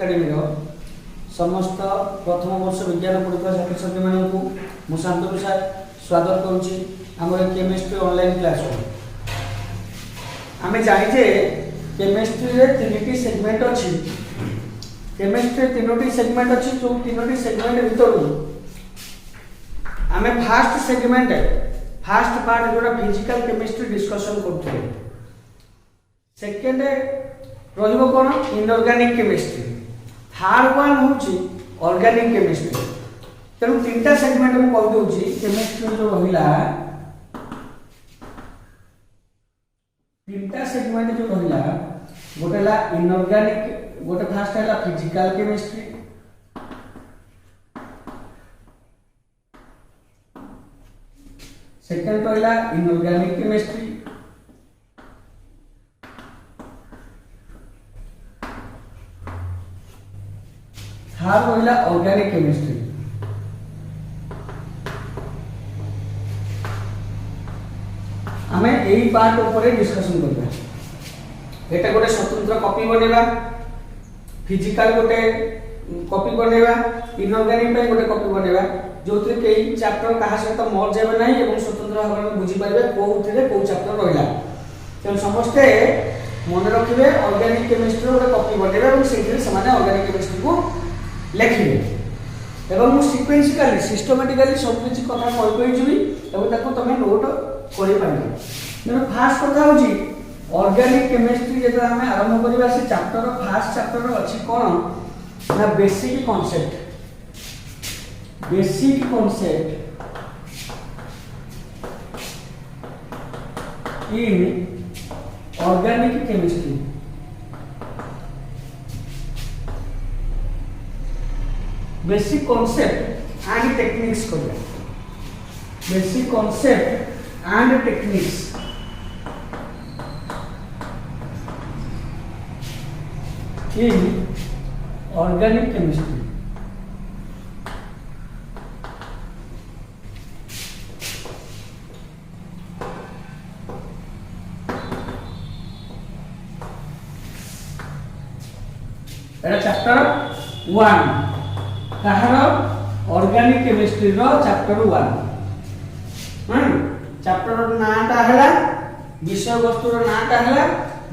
Academy समस्त प्रथम वर्ष विज्ञान पढ़ुवा छात्र छात्री मानू मु शांतनु सार स्वागत करुँची आम केमिस्ट्री ऑनलाइन क्लास आम जाने केमिस्ट्री रे 3टी सेगमेंट अच्छी केमिस्ट्री 3टी सेगमेंट अच्छी जो 3टी सेगमेंट भीतर आम फास्ट पार्ट जो फिजिकल केमिस्ट्री डिस्कशन करते सेकेंड रहिबो कोन इनऑर्गेनिक केमिस्ट्री थर्ड वन होची ऑर्गेनिक केमिस्ट्री तेणु 3टा सेगमेंट में कह दूची केमिस्ट्री जो रहिला 3टा सेगमेंट जो रहिला गोटेला इनऑर्गेनिक गोटे फास्ट हैला फिजिकल केमिस्ट्री सेकेंड रहिला इनऑर्गेनिक केमिस्ट्री थर्ड रहिला ऑर्गेनिक केमिस्ट्री आमे एई पार्ट ऊपर डिस्कशन करबा एटा गोटे स्वतंत्र कॉपी बनेबा फिजिकल गोटे कॉपी बनेबा इनऑर्गेनिक पे गोटे कॉपी बनेबा जोथि केई चैप्टर कहा सहित मर्ज हेबे नाही एवं स्वतंत्र भाव में बुझी पाइबे कोउथिरे को चैप्टर रहिला तेन समस्ते मन रखिबे ऑर्गेनिक केमिस्ट्री गोटे कॉपी बनेबा एवं सेथिरे समान ऑर्गेनिक केमिस्ट्री को लिखिबे एवं मु सिक्वेंशिकली सिस्टमैटिकली सब किछि कथा कहि कहि जिवि एवं ताको तमे नोट करि पाइबे तेन फास्ट कथा होची ऑर्गेनिक केमिस्ट्री जेता हमें आरंभ करबा से चैप्टर फास्ट चैप्टर अछि कोन ना basic concept in organic chemistry basic concept and techniques करबा basic concept and techniques in organic chemistry एटा चैप्टर 1 कहार ऑर्गेनिक केमिस्ट्री रो चैप्टर 1 चैप्टर नाटा हैला विषय वस्तु रो नाटा हैला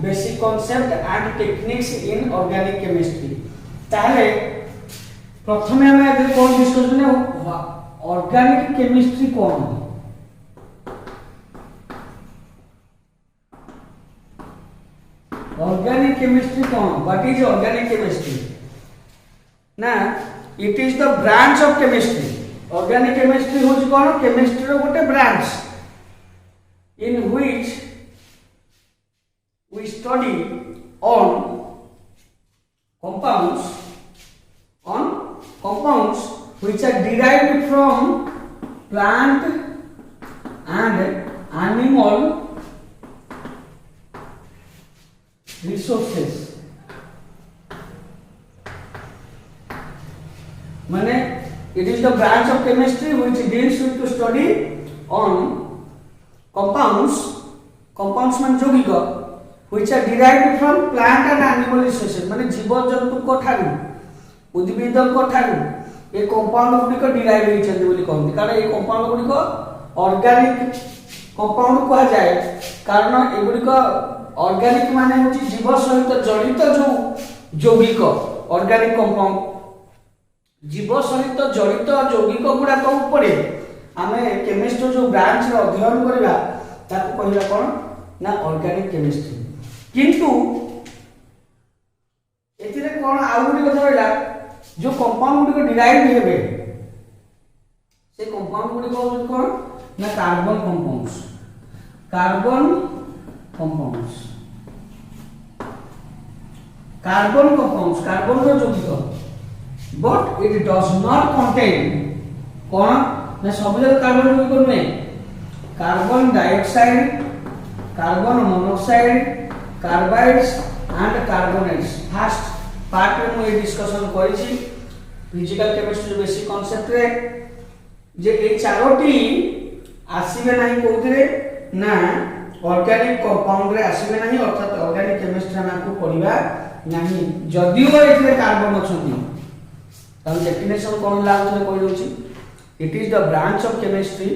basic concept and techniques in organic chemistry ताले प्रथमे हमें एबे कोन डिस्कशन ऑर्गेनिक केमिस्ट्री कोन ऑर्गेनिक केमिस्ट्री कोन व्हाट इज ऑर्गेनिक केमिस्ट्री ना it is the branch of chemistry organic chemistry hose cone chemistry रो गोटे branch in which we study on compounds which are derived from plant and animal resources माने it is the branch of chemistry which deals with to study on compounds मान यौगिक which are derived from plant and animal resources माने जीव जंतु को ठारू उद्भिद को ठारू ए कंपाउंड गुडी को डिराइव होई छथि बोली कहନ୍ତି कारण ए कंपाउंड गुडी को ऑर्गेनिक कंपाउंड कहा जाय कारण ए गुडी को ऑर्गेनिक माने होची जीव सहित जड़ित जो यौगिक ऑर्गेनिक कंपाउंड जीव सहित जड़ित यौगिक गुडा तो ऊपर आमे केमिस्ट्री जो ब्रांच रो अध्ययन करबा ताको कहला कोन ना ऑर्गेनिक केमिस्ट्री किंतु एथिरे कोन आउडी कथा रहला जो कंपाउंड गुडी को डिराइव हेबे से कंपाउंड गुडी को कोन ना कार्बन कंपाउंड्स कार्बन रो यौगिक but it does not contain कोन ना सब जगह कार्बन यौगिक में carbon dioxide carbon monoxide carbides and carbonates first part में मैं डिस्कशन करिछि फिजिकल केमिस्ट्री बेसिक कांसेप्ट रे जे ए चारोटी आसीबे नाही कोथिरे ना ऑर्गेनिक कंपाउंड रे आसीबे नाही अर्थात ऑर्गेनिक केमिस्ट्री हमको पढ़िबा नहीं जदियो एथिरे कार्बन अछंती तार डेफिनेशन कोन लागले कोइ दोछि it is the branch of chemistry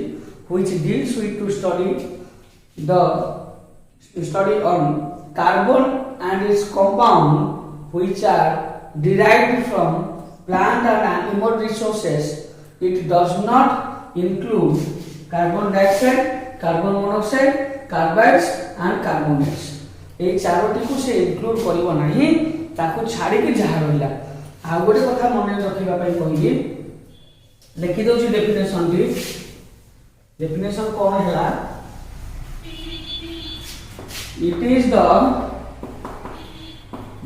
which deals with to study on carbon and its compound which are derived from plant and animal resources. It does not include carbon dioxide, carbon monoxide, carbides and carbonates. ए चारोटी को से include करिवो नाही ताको छाडी के जहा रहला आ गोटे कथा मन रखिबा पई कहिए लिखि दउची डेफिनेशन कोन हैला it is the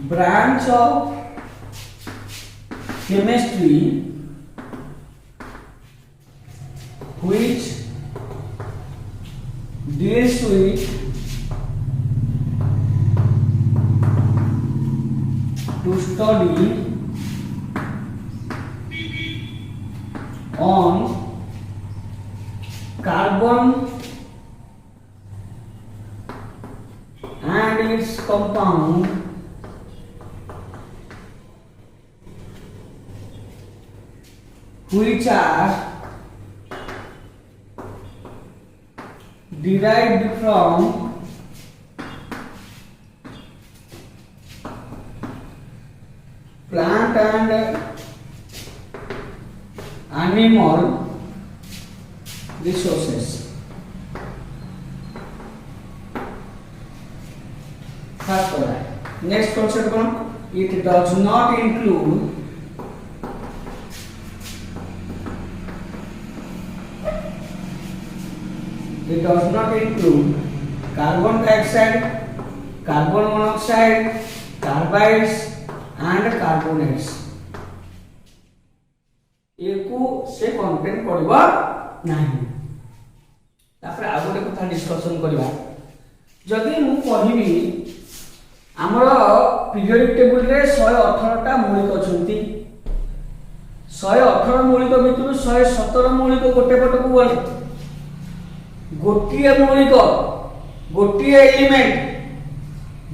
branch of chemistry which deals with to study on carbon and its compound which are derived from plant and animal resources. First next concept कौन it does not include carbon dioxide, carbon monoxide, carbides and carbonates. एको से content करबा नाही तापर आ गोटे कथा discussion करबा जदि मु कहिबी हमर पीरियोडिक टेबल रे 118 टा मौलिक अछंती 118 मौलिक भितर 117 मौलिक गोटे पट को गले गोटिए मौलिक गोटिए एलिमेंट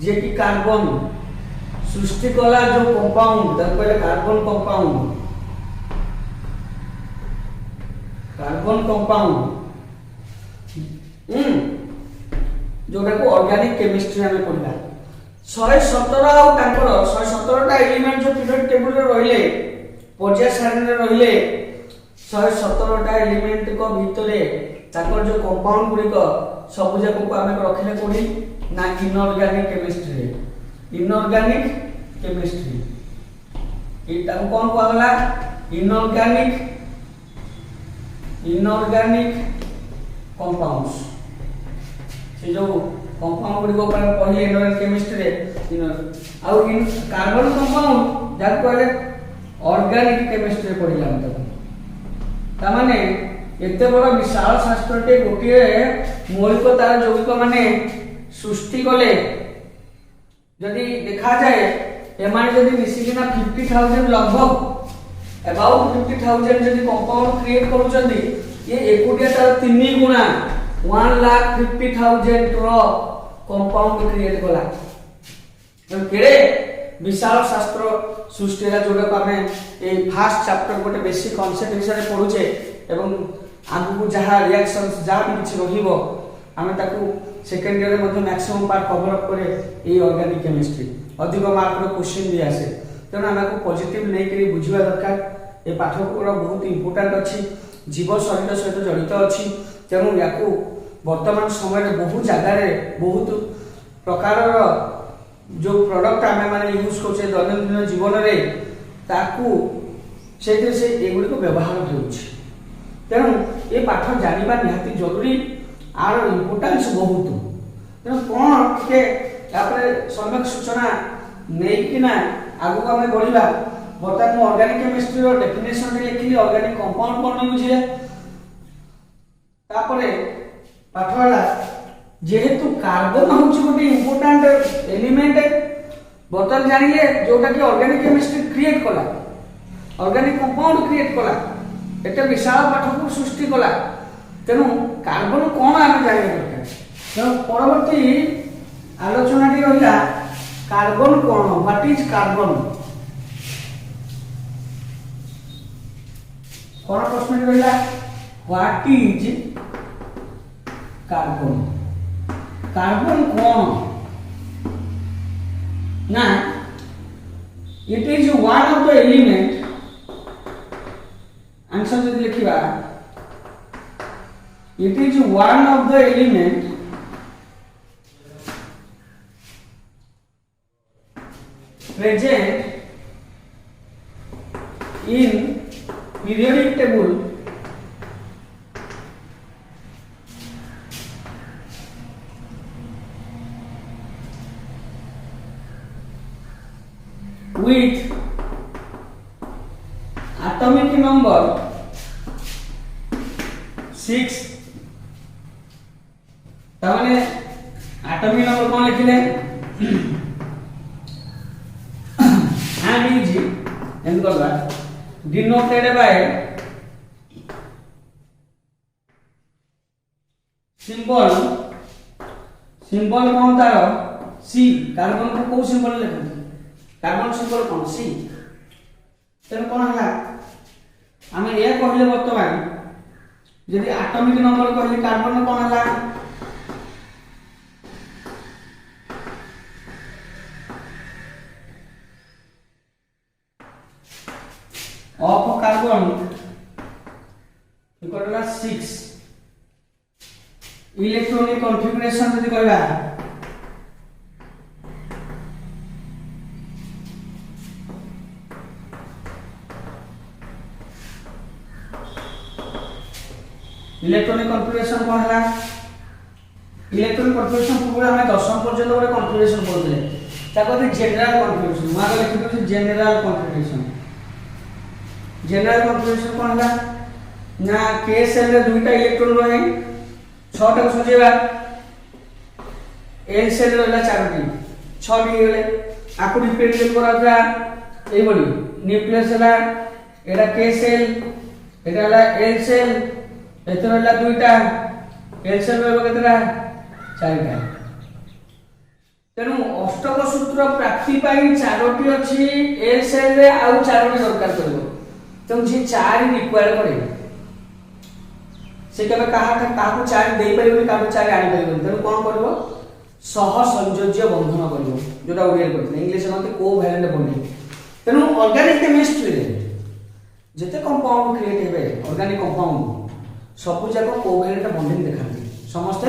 जे कि कार्बन सृष्टि कला जो कंपाउंड तार पहले कार्बन कंपाउंड जोटा को ऑर्गेनिक केमिस्ट्री हमें पढ़ा 117 आउ तांकर 117 टा एलिमेंट जो पीरियड टेबल रे रहिले पर्याय सारणी रे रहिले 117 टा एलिमेंट को भितरे ताकर जो कंपाउंड गुडी को सब जाको को हमें रखले कोनी ना इनऑर्गेनिक केमिस्ट्री इटा कोन कहला इनऑर्गेनिक कंपाउंड्स से जो कंपाउंड गुडी को पढ़ी इनऑर्गेनिक केमिस्ट्री रे आउ इन कार्बन कंपाउंड जाको कहले ऑर्गेनिक केमिस्ट्री पढ़िला ता माने एते बड़ विशाल शास्त्रटे गोटिए मौलिक तार यौगिक माने सृष्टि कले जदि देखा जाए एमाने जदि मिसिकिना 50,000 लगभग अबाउट 50,000 जदि कंपाउंड क्रिएट करूचंदी ये एकुटिया तार 3 गुणा 1,50,000 रो कंपाउंड क्रिएट कला केड़े विशाल शास्त्र सृष्टिरा जोडा को हमें ए फर्स्ट चैप्टर गोटे बेसिक कांसेप्ट विषय पढुचे एवं आगु को जहा रिएक्शंस जहा भी किछि रहिबो हमें ताकू सेकेंड ईयर मध्ये मैक्सिमम पार्ट कवर अप करे ए ऑर्गेनिक केमिस्ट्री अधिक मार्क रो क्वेश्चन भी आसे तेना हमको पॉजिटिव नै करी बुझिबा दरकार ए पाठ को बहुत इंपोर्टेंट अछि जीव शरीर सहित जड़ित अछि तेनु याकू वर्तमान समय रे बहुत जगह रे बहुत प्रकार रो जो प्रोडक्ट हमें माने यूज करछे दैनंदिन जीवन रे ताकू से एगुड़ी को व्यवहार होउछि तेणु ये पाठ जानिबा निहाती जरूरी आर इंपोर्टेंस बहुत तेणु कोन के तापर सम्यक सूचना नै किना आगु हमें बढ़िबा बर्तमान ऑर्गेनिक केमिस्ट्री रो डेफिनेशन रे लिखिली ऑर्गेनिक कंपाउंड कोन बुझिले तापर पाठ वाला जेहेतु कार्बन होउछि गोटे इंपोर्टेंट एलिमेंट बर्तमान जानिले जोटा कि ऑर्गेनिक केमिस्ट्री क्रिएट कला ऑर्गेनिक कंपाउंड क्रिएट कला एते विशाल पाठ को सृष्टि कला तेनु कार्बन कोन आमे जानि दरकार तेनु परवर्ती आलोचनाटी रहिला कार्बन कौन व्हाट इज कार्बन कौन प्रश्न रहा व्हाट इज कार्बन कार्बन कौन ना it is one of the element answer जब लिखा it is one of the element present in periodic table with atomic number 6 ताने atomic number कौन लिखिले and is end करला denoted by symbol कौन तार C carbon को कोन सिंबल लिखते carbon symbol कौन C तेन कौन हला आमे ए कहले वर्तमान यदि एटॉमिक नंबर कहले कार्बन कौन हला of carbon equal 6 electronic configuration यदि कहबा इलेक्ट्रॉनिक कॉन्फ़िगरेशन कौन है इलेक्ट्रॉनिक कॉन्फ़िगरेशन पूरा हमें 10 पर्यंत गोटे कॉन्फ़िगरेशन पढले ताको जनरल कॉन्फ़िगरेशन माने लिखि जनरल कॉन्फ़िगरेशन जनरल कॉन्फ़िगरेशन कौन है ना k सेल रे दुईटा इलेक्ट्रॉन रहे 6 टा सजेबा l सेल रे रहला 4 टी 6 टी गेले आकु रिप्रेजेंट कराता एई बडी न्यूक्लियस हला एडा k सेल एडा हला l सेल एतो रहला दुईटा l सेल रे केतरा 4 टा तेनु अष्टक सूत्र प्राप्ति पाई 4 टी अछि l सेल रे आउ 4 टी दरकार करबो तो जे 4 रिक्वायर करे से केबे काहा को 4 देई परिबो काहा 4 आनी परिबो तेनु कोन करबो सह संयोज्य बंधन करबो जोटा ओडिया करथले इंग्लिश में कोवैलेंट बॉन्डिंग तेनु ऑर्गेनिक केमिस्ट्री रे जते कंपाउंड क्रिएट हेबे ऑर्गेनिक कंपाउंड सब जाको कोवैलेंट बॉन्डिंग देखांती समस्त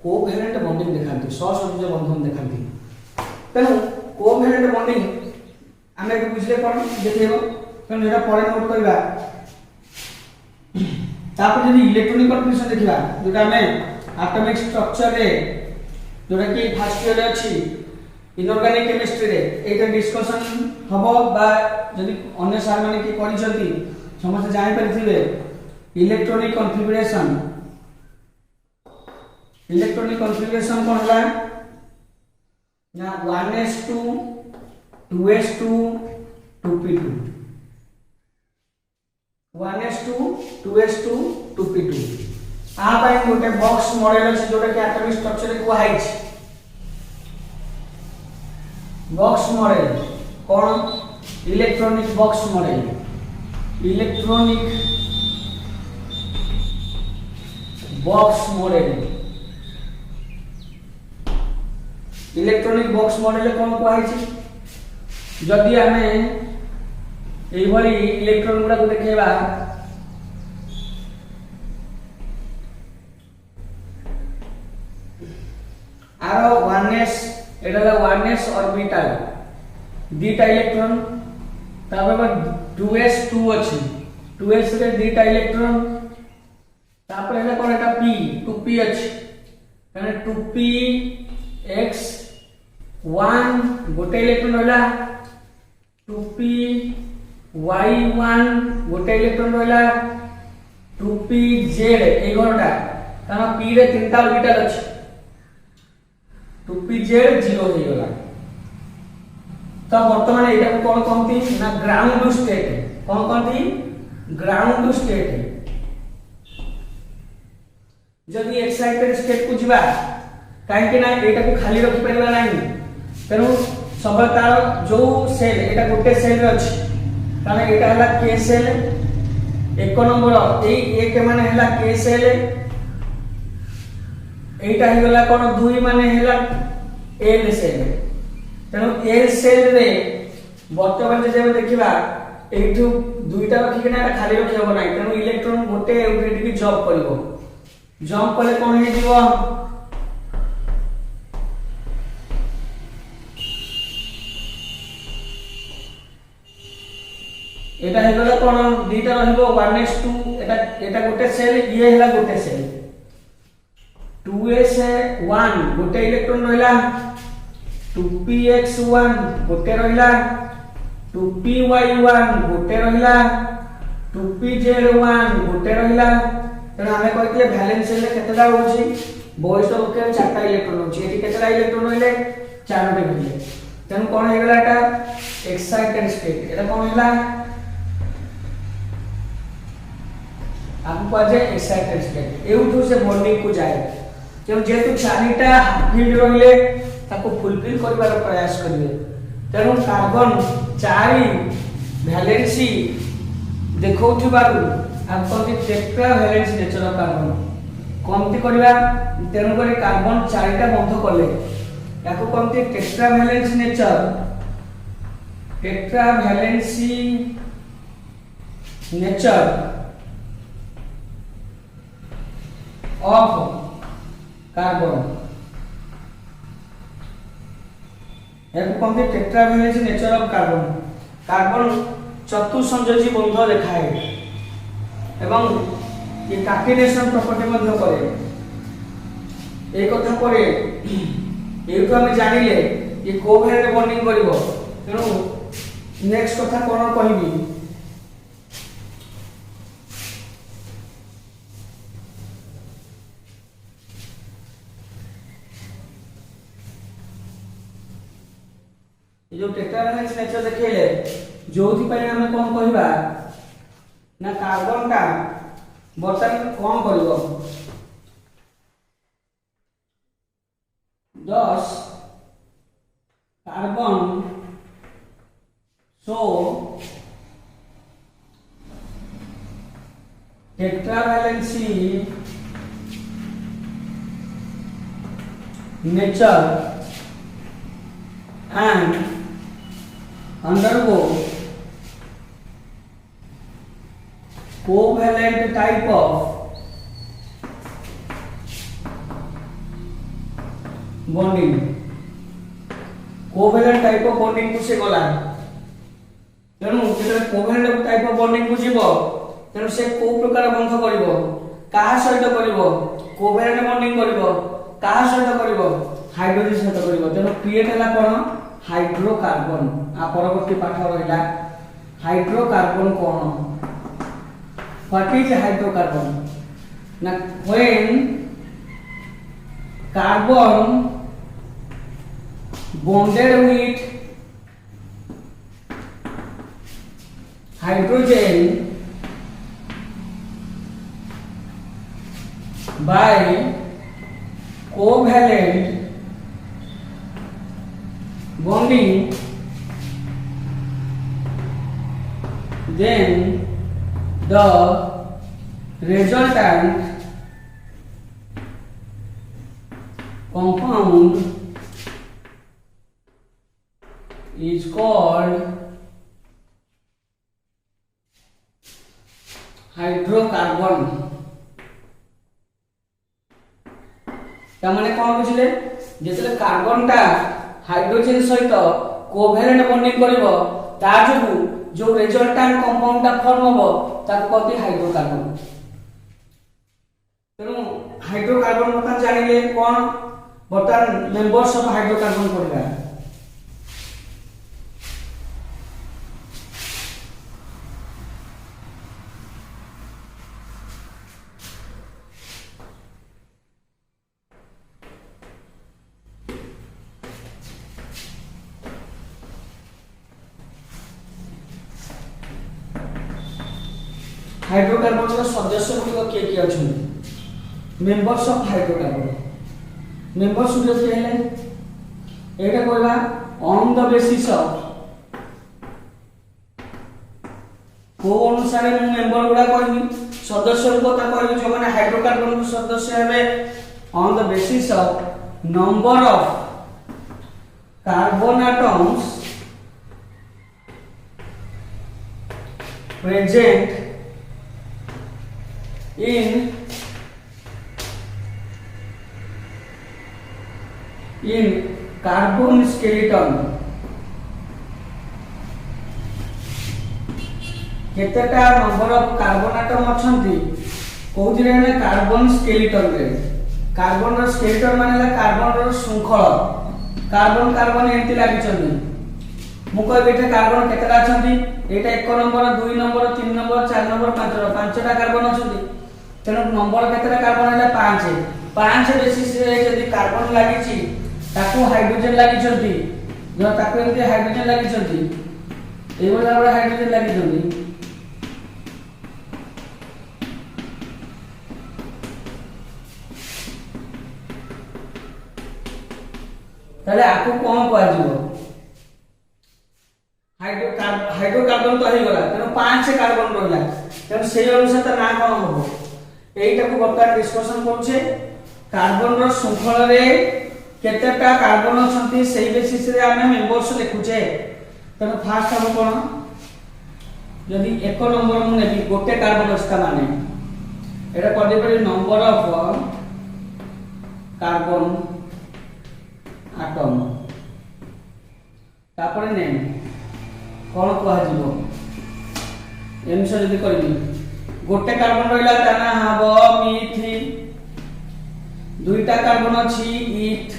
कोवैलेंट बॉन्डिंग देखांती सह संयोज्य बंधन देखांती तेनु कोवैलेंट बॉन्डिंग आमे बुझले कोन देखिबो तो जेटा परे नोट करबा तापर यदि इलेक्ट्रॉनिक कॉन्फ़िगरेशन देखिबा जोटा हमें एटॉमिक स्ट्रक्चर रे जोटा कि फर्स्ट ईयर अछि इनऑर्गेनिक केमिस्ट्री रे एटा डिस्कशन हबो बा यदि अन्य सार माने कि करिसंती समस्त जानि परिथिबे इलेक्ट्रॉनिक कॉन्फ़िगरेशन कोन हला ना 1s2 2s2 2p2 1s2 2s2 2p2 आ पाई गोटे बॉक्स मॉडल अछि जोटा कि एटॉमिक स्ट्रक्चर को हाइच बॉक्स मॉडल कोन electronic box model electronic box model electronic box model कोन को हाइच जदि हमें एई भली इलेक्ट्रॉन गुडा को देखेबा आरो 1s एडाला 1s ऑर्बिटल दीटा इलेक्ट्रॉन तापर 2s2 अछि 2s रे दीटा इलेक्ट्रॉन तापर एला कोन एटा p 2p अछि माने 2p x 1 गोटे इलेक्ट्रॉन होला 2p y1 गोटे इलेक्ट्रॉन रहला 2pz ए घरटा ताना p रे तीनटा ऑर्बिटल अछि 2pz 0 हे गला तो वर्तमान एटा को कोन कहंती ना ग्राउंड स्टेट कोन कहंती ग्राउंड स्टेट जदि एक्साइटेड स्टेट को जिबा काहे कि ना एटा को खाली रखि परिबा नाही तेनु सब तार जो सेल एटा गोटे सेल रे अछि ताने एटा हला के सेल एक नंबर ए एक माने हला के सेल एटा ही गला कोन दुई माने हला एल सेल तेनो एल सेल रे वर्तमान जे देखिबा एठू दुईटा रखि केना खाली रखि हो नै तेनो इलेक्ट्रॉन गोटे यूनिट की जॉब करबो जंप कले कोन हे दिबो एटा हे गला कोन दुईटा रहइबो 1s2 एटा गोटे सेल ये हला गोटे सेल 2s1 गोटे इलेक्ट्रॉन रहला 2px1 गोटे रहला 2py1 गोटे रहला 2pz1 गोटे रहला तेना हमें कहतिले वैलेंस सेल केतेटा होची बॉयज तो के चारटा इलेक्ट्रॉन होची एठी केतेटा इलेक्ट्रॉन होइले चारटे होइले तेन कोन हे गला एटा एक्साइटेड स्टेट एटा कोन होला आपको पाजे एक्साइटेड स्टेट एउठू से बॉन्डिंग को जाए जब जेतु चारिटा फील्ड रहिले ताको फुलफिल करबार प्रयास करिवे तेनु कार्बन चारि वैलेंसी देखौथिबारु आप कथि tetra valence nature of carbon कमति करबा तेनु करे कार्बन चारिटा बंध करले याको कमति tetra valence nature tetra valency nature of carbon याको कमति tetra valency nature of carbon carbon चतुसंयोजी बंध देखाए एवं ये काटिनेशन प्रॉपर्टी मध्य करे एक कथा परे एठु हम जानिले ये कोवैलेंट बॉन्डिंग करिवो तेनु नेक्स्ट कथा कोन कहिबी जो टेट्रा वैलेंस नेचर देखैले जोथि पय हम कोन कहिबा ना कार्बन का बर्तन कोन करिवो 10 carbon so tetra valency nature and undergo covalent type of bonding covalent type of bonding को से गला तेनु जेते covalent type of bonding को जीवो तेनु से को प्रकार बंध करिवो काहा सहित करिवो covalent bonding करिवो काहा सहित करिवो हाइड्रोजन सहित करिवो तेनु क्रिएट हला कोन हाइड्रोकार्बन आ परवर्ती पाठ रहिला हाइड्रोकार्बन कोन व्हाट इज हाइड्रोकार्बन ना when carbon bonded with hydrogen by covalent bonding then the resultant compound is called hydrocarbon तामाने कोन बुझिले जेतले कार्बन टा हाइड्रोजन सहित कोवैलेंट बॉन्डिंग करिवो ता जोगु जो रिजल्टेंट कंपाउंड टा फॉर्म होबो ताको कहते हाइड्रोकार्बन तेनु हाइड्रोकार्बन बता जानिले कोन बता मेंबर्स ऑफ हाइड्रोकार्बन पड़िबा हाइड्रोकार्बन रो सदस्य गुलिक के अछन मेंबर्स ऑफ हाइड्रोकार्बन मेंबर्स गुलिक हेले एटा कहबा ऑन द बेसिस ऑफ को अनुसार मु मेंबर गुडा कहबी सदस्य कथा कहबी जो माने हाइड्रोकार्बन सदस्य हेबे on the basis of number of carbon atoms present in carbon skeleton केतेटा नंबर ऑफ कार्बन एटम अछंती कोउथिरे ने कार्बन स्केलेटन रे कार्बन रो स्केलेटन माने कार्बन रो शृंखल कार्बन कार्बन एंटी लागि चंदी मु कहबे एटा कार्बन केतेटा अछंती एटा 1 नंबर 2 नंबर 3 नंबर 4 नंबर 5 टा कार्बन अछंती तेनो नंबर केतेटा कार्बन हैला 5 बेसिस रे जदी कार्बन लागि छि ताको हाइड्रोजन लागि चंती जो ताको एंती हाइड्रोजन लागि चंती एबो लाबे हाइड्रोजन लागि चंती ताले आको कोन कहै जिवो हाइड्रोकार्बन तो ही गला तेनो 5 कार्बन रहला तेनो सेही अनुसार त ना कोन होबो एइटा को बर्तमान डिस्कशन करछे कार्बन रो शृंखल रे केतेटा कार्बन अछंती सेही बेसिस रे आमे मेंबर्स लिखुछे तेनो फास्ट हम कोन यदि 1 नंबर मु नेबी गोटे कार्बन अस्ता माने एटा कदे परे नंबर ऑफ कार्बन एटम तापर नेम कोन कह जिवो एमसे जदी करबी गोटे कार्बन रहला ताना हबो मिथिल दुईटा कार्बन अछि ईथ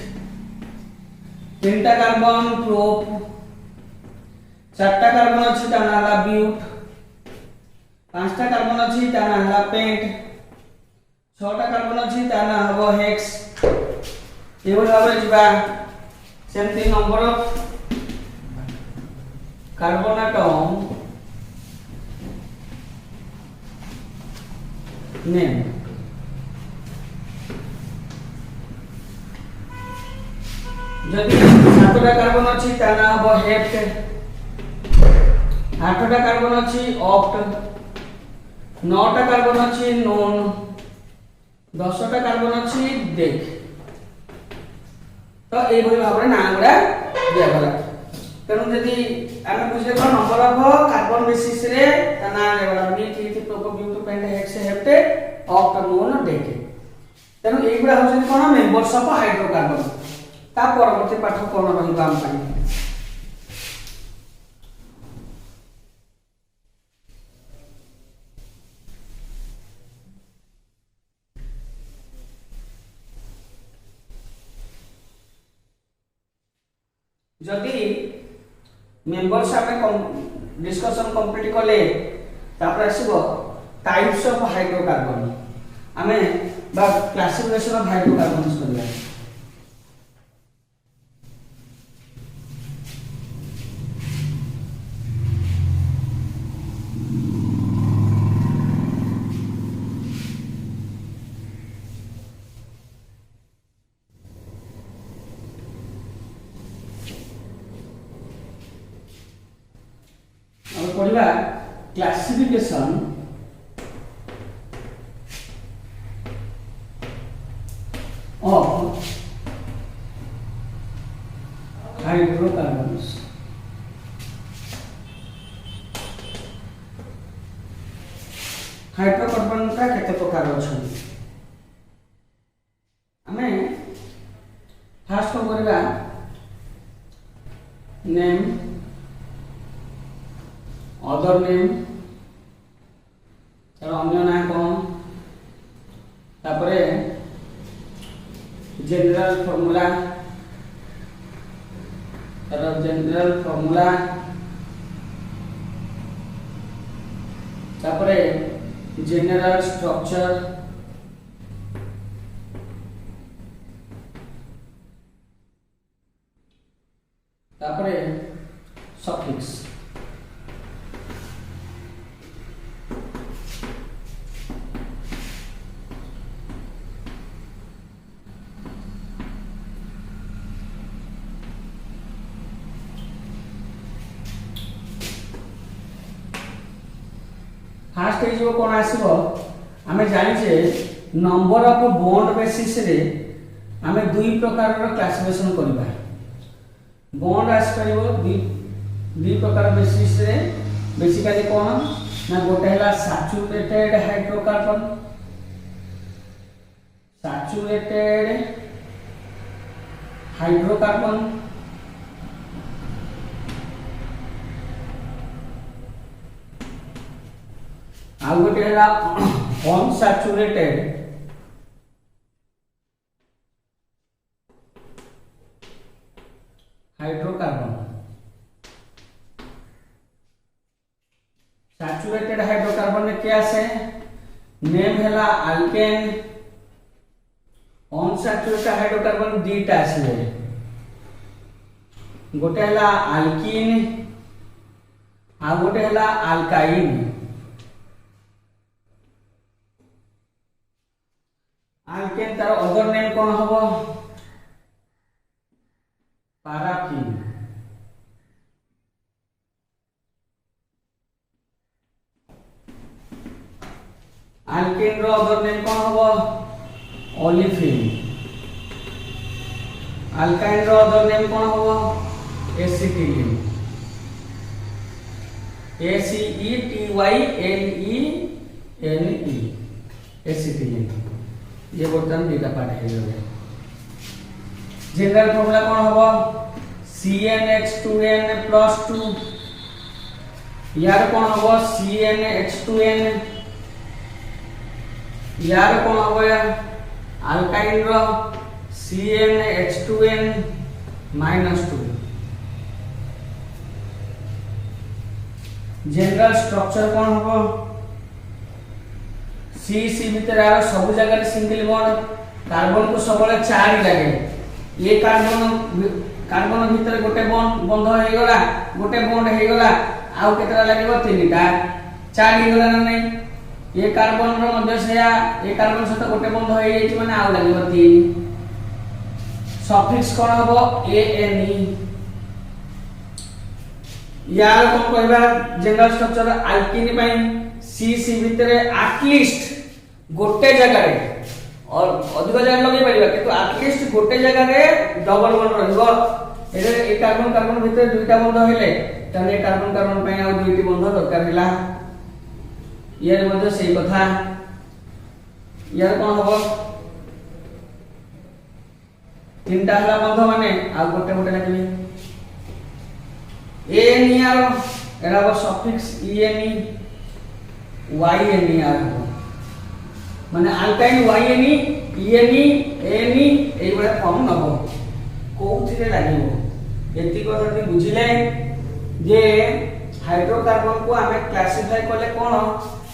तीनटा कार्बन प्रोप चारटा कार्बन अछि ताना हला ब्यूट पांचटा कार्बन अछि ताना हला पेंट छटा कार्बन अछि ताना हबो हेक्स एवल भाबे जिबा सेमती number of carbon atom name जदि 7टा कार्बन अछि ताना हबो हेप्ट 8टा कार्बन अछि ऑक्ट 9टा कार्बन अछि नोन 10टा कार्बन अछि डेक तो ए भली भाबरे ना गुडा दिया गला तेनु जदि आमे बुझले कोन नंबर ऑफ कार्बन बेसिस रे तना लेवला methyl prop but pent hex hept oct non dec तेनु ए गुडा होछि कोन मेंबर्स ऑफ हाइड्रोकार्बन ता परवर्ती पाठ कोन रहिबा हम पानी जदि मेंबर्स आमे डिस्कशन कंप्लीट करले तापर आसीबो टाइप्स ऑफ हाइड्रोकार्बन आमे बा क्लासिफिकेशन ऑफ हाइड्रोकार्बन करला पढ़िबा क्लासिफिकेशन ऑफ हाइड्रोकार्बन्स हाइड्रोकार्बन का केते प्रकार अछि हमें फास्ट को करबा नेम अदर नेम तर अन्य ना कोन तापरे जनरल फार्मूला तर जनरल फार्मूला तापरे जनरल स्ट्रक्चर तापरे सफिक्स फास्ट हो कौन आसो आम जाचे नंबर ऑफ बॉन्ड बेसिस रे आम दुई प्रकार क्लासिफिकेशन करबा बॉन्ड आस परिबो दुई प्रकार बेसिस रे बेसिकली कौन ना गोटे है सैचुरेटेड हाइड्रोकार्बन आउ गोटे है अनसैचुरेटेड हाइड्रोकार्बन सैचुरेटेड हाइड्रोकार्बन में क्या से नेम है अल्केन अनसैचुरेटेड हाइड्रोकार्बन दीटा आसले गोटे है अल्किन आ गोटे है अल्काइन अल्केन तार अदर नेम कौन हम पाराफिन अल्केन रो अदर नेम कौन हम ओलिफिन अल्काइन रो अदर नेम कौन हम एसिटिलीन ACETYLENE एसिटिलीन ये बर्तमान दुटा पार्ट है जनरल फॉर्मूला कौन हम CnH2n+2 यार कौन हम CnH2n यार कौन हम अल्काइन रो CnH2n-2 जनरल स्ट्रक्चर कौन हम सी भीतर आ सब जगह सिंगल बॉन्ड कार्बन को सब 4 ही लगे ये कार्बन भीतर गोटे बंध हो गला गोटे बॉन्ड हो गला आउ केतरा लागेबो 3टा 4 ही गला ना नहीं ये कार्बन रो मध्य से ये कार्बन सहित गोटे बंध हो जाई माने आउ लागेबो 3 सफिक्स कोन हबो ANE यार कोन कहबा जनरल स्ट्रक्चर अल्किन पई सी भीतर एटलीस्ट गोटे जगह रे और अधिक जगह लगे परिबा किंतु एटलीस्ट गोटे जगह रे डबल बॉन्ड रहइबो एरे ए कार्बन कार्बन भीतर दुईटा बंध होइले तने कार्बन कार्बन पई आ दुईटी बंध दरकार हिला यार मध्ये सही कथा यार कोन हबो तीनटा हला बंध माने आ गोटे गोटे लागबे एन यार एरा वो सफिक्स ENE YNE यार हो माने अल्काइन YNE ENE ANE एई बडा फॉर्म नबो कोउथिरे लागिवो एति কথা ती बुझिले जे हाइड्रोकार्बन को हमें क्लासिफाई करले कोन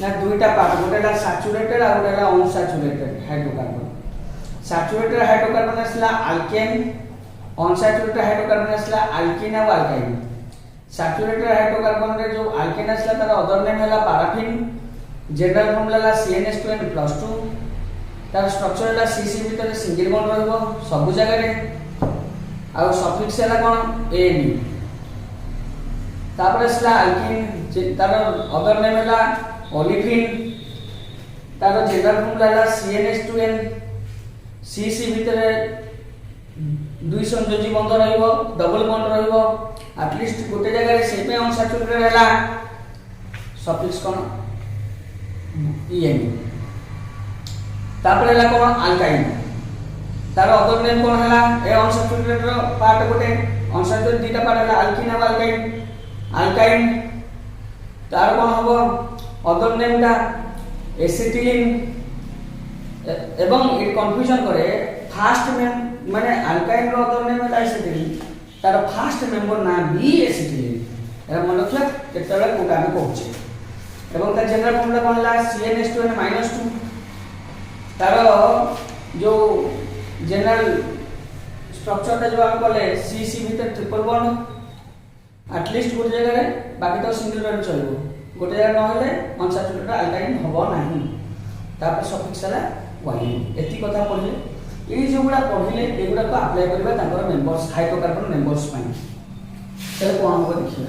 ना दुईटा पार्ट गोटेला सैचुरेटेड और गोटेला अनसैचुरेटेड हाइड्रोकार्बन सैचुरेटेड हाइड्रोकार्बन असला अल्केन अनसैचुरेटेड हाइड्रोकार्बन असला अल्किन और अल्काइन सैचुरेटेड हाइड्रोकार्बन रे जो अल्केन असला तार अदर नेम हैला पैराफिन जनरल फॉर्मूला CnH2n+2 तार स्ट्रक्चर हैला CC भीतर सिंगल बॉन्ड रहबो सब जगह रे आ सफिक्स हैला कोन ANE तापर असला अल्किन तार अदर नेम हैला ओलिफिन तार जनरल फॉर्मूला हैला CnH2n CC भीतर दुई संयोजी बंध रहइबो डबल बॉन्ड रहइबो एटलीस्ट गोटे जगह रे सेपे अनसैचुरेटेड हैला सफिक्स कोन ENE तापर हैला कोन अल्काइन तार अदर नेम कोन हैला ए अनसैचुरेटेड रो पार्ट गोटे अनसैचुरेटेड दीटा पार्ट हैला अल्किन और अल्काइन तार कोन हबो अदर नेम दा एसिटिलीन एवं इ कंफ्यूजन करे फास्ट नेम माने अल्काइन रो अदर नेम हैला एसिटिलीन तार फास्ट मेंबर ना बी एसिटिलीन एरा मन रखला केतला कोटा में पहुंचे एवं ता जनरल फॉर्मूला कोन हला CnH2n-2 तार जो जनरल स्ट्रक्चर ता जो हम कहले CC भीतर ट्रिपल बॉन्ड एटलीस्ट गोटे जगह रे बाकी तो सिंगल बॉन्ड चलबो गोटे जगह न होले अनसैचुरेटेड अल्काइन हबो नाही तापर सफिक्स हला YNE एति कथा पढले ए जो गुडा पढिले एगुडा को अप्लाई करबा ताकर मेंबर्स हाइड्रोकार्बन मेंबर्स पई तले कोन हो देखिया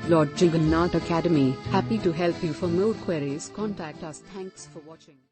Lord Jagannath Academy, happy to help you. For more queries contact us. Thanks for watching.